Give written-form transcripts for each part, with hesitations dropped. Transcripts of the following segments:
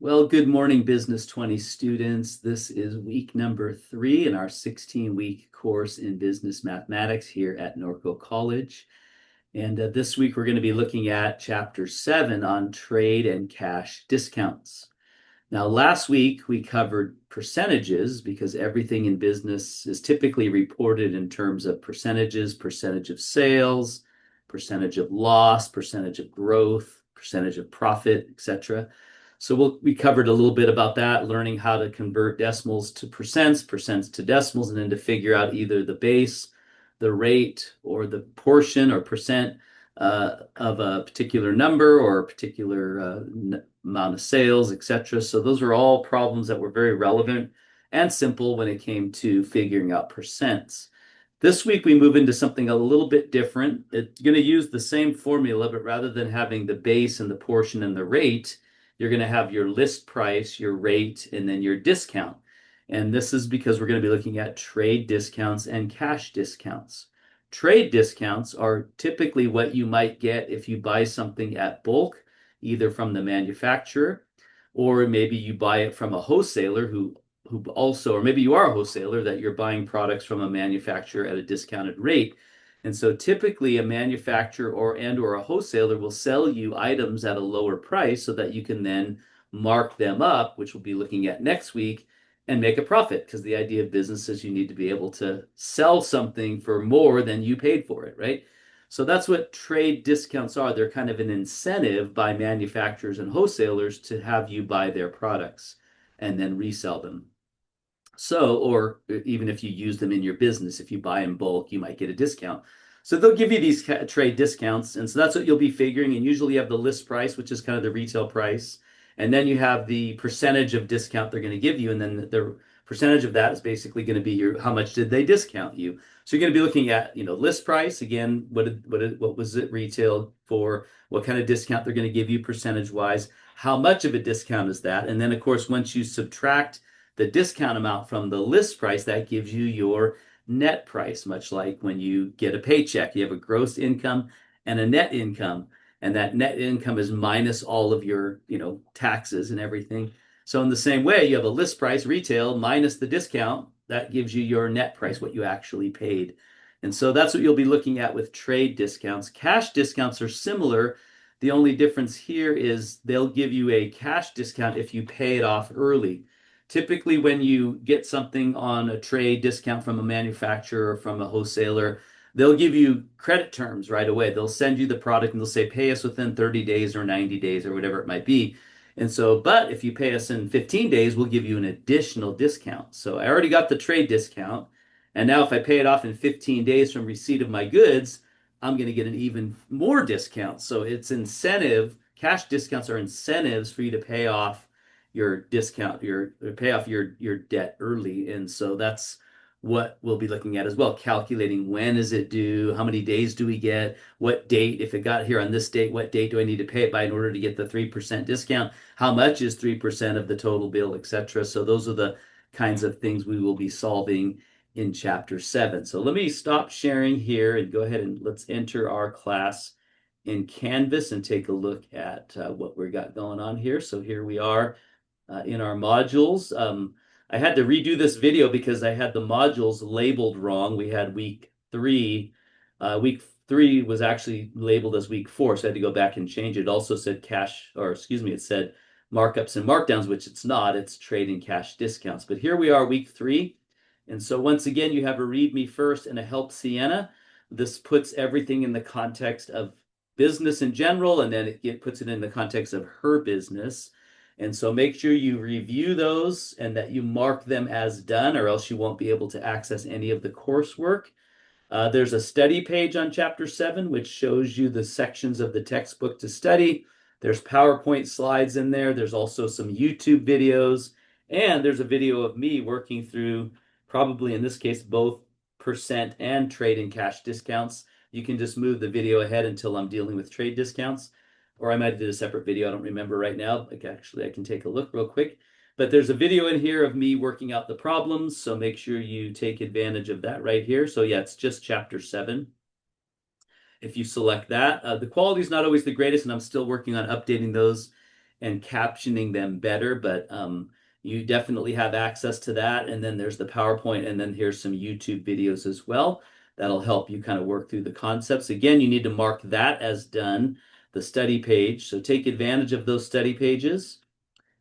Well, good morning, BUS20 students. This is week number 3 in our 16-week course in business mathematics here at Norco College. And this week we're going to be looking at chapter 7 on trade and cash discounts. Now, last week we covered percentages because everything in business is typically reported in terms of percentages, percentage of sales, percentage of loss, percentage of growth, percentage of profit, etc. So we covered a little bit about that, learning how to convert decimals to percents, percents to decimals, and then to figure out either the base, the rate, or the portion or percent of a particular number or a particular amount of sales, etc. So those are all problems that were very relevant and simple when it came to figuring out percents. This week we move into something a little bit different. It's going to use the same formula, but rather than having the base and the portion and the rate, you're going to have your list price, your rate, and then your discount. And this is because we're going to be looking at trade discounts and cash discounts. Trade discounts are typically what you might get if you buy something at bulk, either from the manufacturer, or maybe you buy it from a wholesaler who also, or maybe you are a wholesaler that you're buying products from a manufacturer at a discounted rate. And so typically a manufacturer or a wholesaler will sell you items at a lower price so that you can then mark them up, which we'll be looking at next week, and make a profit. Because the idea of business is you need to be able to sell something for more than you paid for it, right? So that's what trade discounts are. They're kind of an incentive by manufacturers and wholesalers to have you buy their products and then resell them. So, or even if you use them in your business, if you buy in bulk, you might get a discount. So they'll give you these trade discounts. And so that's what you'll be figuring. And usually you have the list price, which is kind of the retail price. And then you have the percentage of discount they're going to give you. And then the percentage of that is basically going to be how much did they discount you? So you're going to be looking at, list price. Again, what was it retail for? What kind of discount they're going to give you percentage wise? How much of a discount is that? And then, of course, once you subtract the discount amount from the list price, that gives you your net price, much like when you get a paycheck. You have a gross income and a net income, and that net income is minus all of your, taxes and everything. So in the same way, you have a list price retail minus the discount. That gives you your net price, what you actually paid. And so that's what you'll be looking at with trade discounts. Cash discounts are similar. The only difference here is they'll give you a cash discount if you pay it off early. Typically, when you get something on a trade discount from a manufacturer or from a wholesaler, they'll give you credit terms right away. They'll send you the product and they'll say, pay us within 30 days or 90 days or whatever it might be. And so, but if you pay us in 15 days, we'll give you an additional discount. So I already got the trade discount. And now if I pay it off in 15 days from receipt of my goods, I'm going to get an even more discount. So it's incentive. Cash discounts are incentives for you to pay off your discount, your pay off your debt early. And so that's what we'll be looking at as well, calculating when is it due, how many days do we get, what date, if it got here on this date, what date do I need to pay it by in order to get the 3% discount, how much is 3% of the total bill, etc. So those are the kinds of things we will be solving in chapter 7. So let me stop sharing here and go ahead and let's enter our class in Canvas and take a look at what we got going on here. So here we are in our modules. I had to redo this video because I had the modules labeled wrong. We had week 3. Week 3 was actually labeled as week 4, so I had to go back and change it. It also said it said markups and markdowns, which it's not. It's trade and cash discounts. But here we are, week 3. And so once again, you have a read me first and a help Sienna. This puts everything in the context of business in general, and then it puts it in the context of her business. And so make sure you review those and that you mark them as done, or else you won't be able to access any of the coursework. There's a study page on chapter 7, which shows you the sections of the textbook to study. There's PowerPoint slides in there. There's also some YouTube videos. And there's a video of me working through, probably in this case, both percent and trade and cash discounts. You can just move the video ahead until I'm dealing with trade discounts. Or I might have did a separate video. I don't remember right now. Like, actually, I can take a look real quick. But there's a video in here of me working out the problems, so make sure you take advantage of that right here. So yeah, it's just chapter 7. If you select that, the quality is not always the greatest, and I'm still working on updating those and captioning them better, but you definitely have access to that. And then there's the PowerPoint, and then here's some YouTube videos as well that'll help you kind of work through the concepts. Again, you need to mark that as done, the study page. So take advantage of those study pages.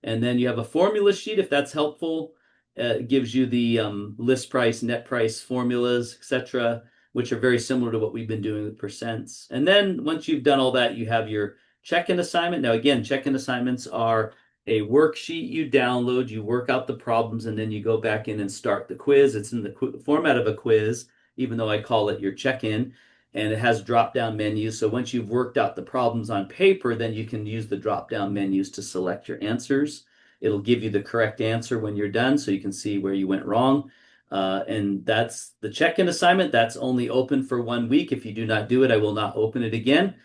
And then you have a formula sheet if that's helpful. It gives you the list price, net price formulas, etc., which are very similar to what we've been doing with percents. And then once you've done all that, you have your check-in assignment. Now, again, check-in assignments are a worksheet you download, you work out the problems, and then you go back in and start the quiz. It's in the format of a quiz, even though I call it your check-in, and it has drop-down menus. So once you've worked out the problems on paper, then you can use the drop-down menus to select your answers. It'll give you the correct answer when you're done, so you can see where you went wrong. And that's the check-in assignment. That's only open for 1 week. If you do not do it, I will not open it again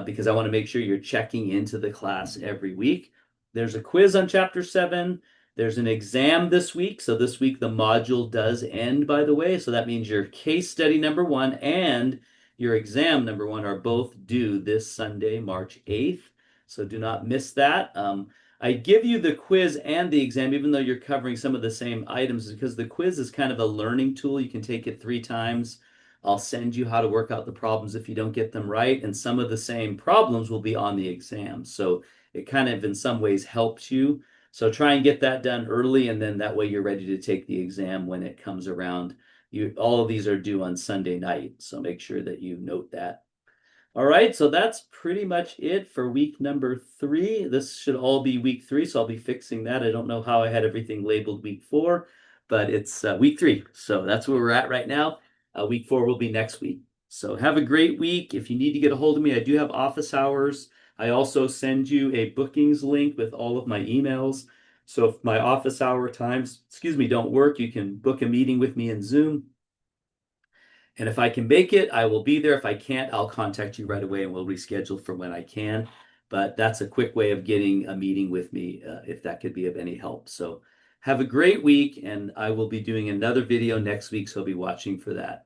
because I want to make sure you're checking into the class every week. There's a quiz on Chapter 7. There's an exam this week. So this week the module does end, by the way. So that means your case study number 1 and your exam number 1 are both due this Sunday, March 8th. So do not miss that. I give you the quiz and the exam, even though you're covering some of the same items, because the quiz is kind of a learning tool. You can take it 3 times. I'll send you how to work out the problems if you don't get them right. And some of the same problems will be on the exam. So it kind of in some ways helps you. So try and get that done early, and then that way you're ready to take the exam when it comes around. All of these are due on Sunday night, so make sure that you note that. All right, so that's pretty much it for week number 3. This should all be week 3, so I'll be fixing that. I don't know how I had everything labeled week 4, but it's week 3. So that's where we're at right now. Week 4 will be next week. So have a great week. If you need to get a hold of me, I do have office hours. I also send you a bookings link with all of my emails. So if my office hour times, don't work, you can book a meeting with me in Zoom. And if I can make it, I will be there. If I can't, I'll contact you right away and we'll reschedule for when I can. But that's a quick way of getting a meeting with me if that could be of any help. So have a great week, and I will be doing another video next week, so be watching for that.